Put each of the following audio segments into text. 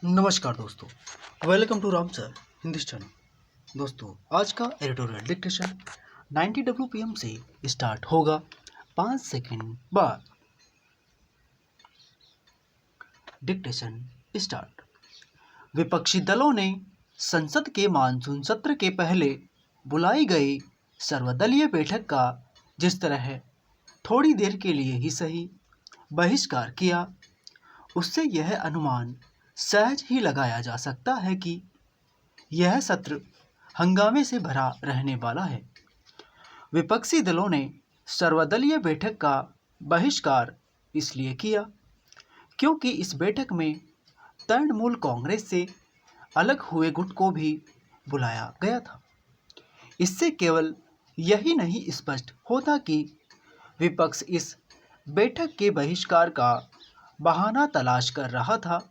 नमस्कार दोस्तों, welcome to Ram sir Hindi channel. दोस्तों, आज का एडिटोरियल डिक्टेशन 90 WPM से स्टार्ट होगा 5 सेकंड बाद। Dictation start. विपक्षी दलों ने संसद के मानसून सत्र के पहले बुलाई गई सर्वदलीय बैठक का जिस तरह थोड़ी देर के लिए ही सही बहिष्कार किया, उससे यह अनुमान सहज ही लगाया जा सकता है कि यह सत्र हंगामे से भरा रहने वाला है। विपक्षी दलों ने सर्वदलीय बैठक का बहिष्कार इसलिए किया क्योंकि इस बैठक में तृणमूल कांग्रेस से अलग हुए गुट को भी बुलाया गया था। इससे केवल यही नहीं स्पष्ट होता कि विपक्ष इस बैठक के बहिष्कार का बहाना तलाश कर रहा था,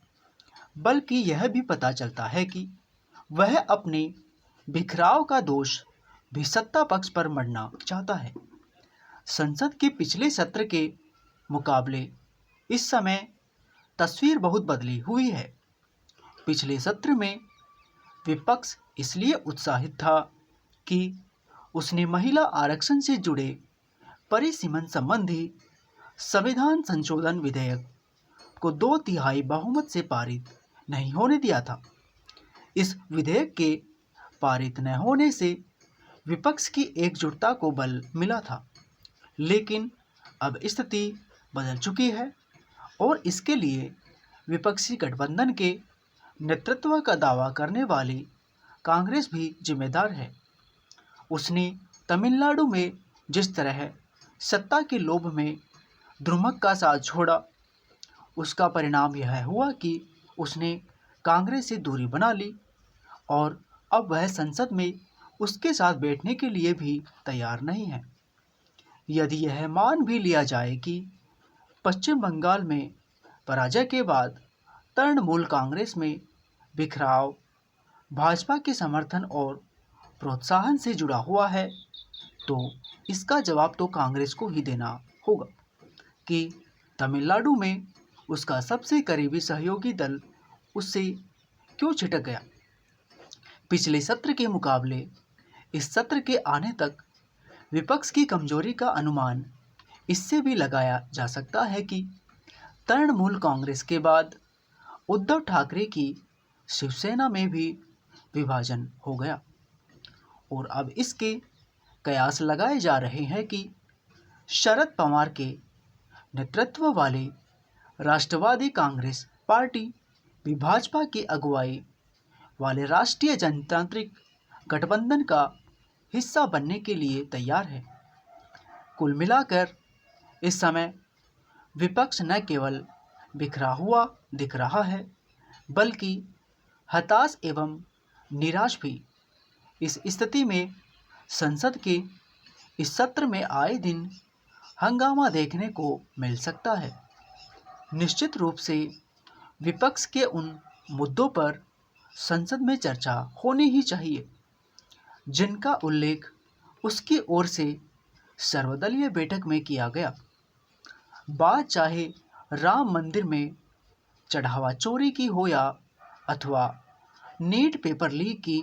बल्कि यह भी पता चलता है कि वह अपने बिखराव का दोष भी सत्ता पक्ष पर मढ़ना चाहता है। संसद के पिछले सत्र के मुकाबले इस समय तस्वीर बहुत बदली हुई है। पिछले सत्र में विपक्ष इसलिए उत्साहित था कि उसने महिला आरक्षण से जुड़े परिसीमन संबंधी संविधान संशोधन विधेयक को 2/3 बहुमत से पारित नहीं होने दिया था। इस विधेयक के पारित न होने से विपक्ष की एकजुटता को बल मिला था, लेकिन अब स्थिति बदल चुकी है और इसके लिए विपक्षी गठबंधन के नेतृत्व का दावा करने वाली कांग्रेस भी जिम्मेदार है। उसने तमिलनाडु में जिस तरह सत्ता के लोभ में द्रुमक का साथ छोड़ा, उसका परिणाम यह हुआ कि उसने कांग्रेस से दूरी बना ली और अब वह संसद में उसके साथ बैठने के लिए भी तैयार नहीं है। यदि यह मान भी लिया जाए कि पश्चिम बंगाल में पराजय के बाद तृणमूल कांग्रेस में बिखराव भाजपा के समर्थन और प्रोत्साहन से जुड़ा हुआ है, तो इसका जवाब तो कांग्रेस को ही देना होगा कि तमिलनाडु में उसका सबसे करीबी सहयोगी दल उससे क्यों छिटक गया। पिछले सत्र के मुकाबले इस सत्र के आने तक विपक्ष की कमजोरी का अनुमान इससे भी लगाया जा सकता है कि तृणमूल कांग्रेस के बाद उद्धव ठाकरे की शिवसेना में भी विभाजन हो गया और अब इसके कयास लगाए जा रहे हैं कि शरद पवार के नेतृत्व वाले राष्ट्रवादी कांग्रेस पार्टी भी भाजपा की अगुवाई वाले राष्ट्रीय जनतांत्रिक गठबंधन का हिस्सा बनने के लिए तैयार है। कुल मिलाकर इस समय विपक्ष न केवल बिखरा हुआ दिख रहा है, बल्कि हताश एवं निराश भी। इस स्थिति में संसद के इस सत्र में आए दिन हंगामा देखने को मिल सकता है। निश्चित रूप से विपक्ष के उन मुद्दों पर संसद में चर्चा होनी ही चाहिए जिनका उल्लेख उसकी ओर से सर्वदलीय बैठक में किया गया। बात चाहे राम मंदिर में चढ़ावा चोरी की हो या अथवा नीट पेपर लीक की,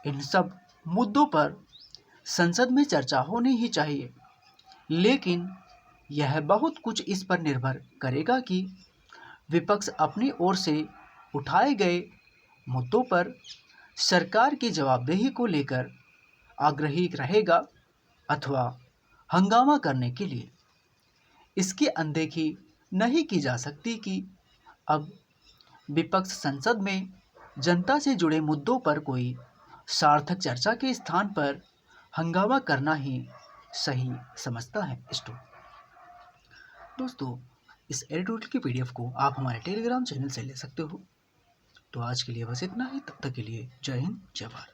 इन सब मुद्दों पर संसद में चर्चा होनी ही चाहिए। लेकिन यह बहुत कुछ इस पर निर्भर करेगा कि विपक्ष अपनी ओर से उठाए गए मुद्दों पर सरकार की जवाबदेही को लेकर आग्रही रहेगा अथवा हंगामा करने के लिए। इसकी अनदेखी नहीं की जा सकती कि अब विपक्ष संसद में जनता से जुड़े मुद्दों पर कोई सार्थक चर्चा के स्थान पर हंगामा करना ही सही समझता है। दोस्तों, इस एडिटोरियल की PDF को आप हमारे टेलीग्राम चैनल से ले सकते हो। तो आज के लिए बस इतना ही। तब तक के लिए जय हिंद, जय भारत।